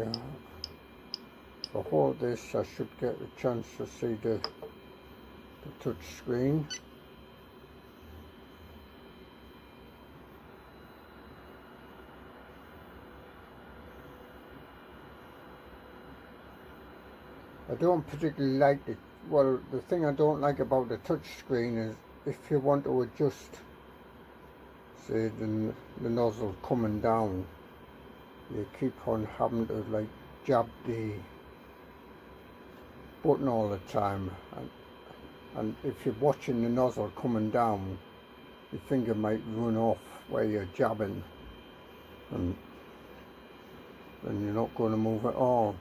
if I hold this, I should get a chance to see the touch screen. I don't particularly like it. Well, the thing I don't like about the touch screen is if you want to adjust, say, the nozzle coming down, you keep on having to like jab the button all the time, and if you're watching the nozzle coming down, your finger might run off where you're jabbing, and then you're not going to move at all.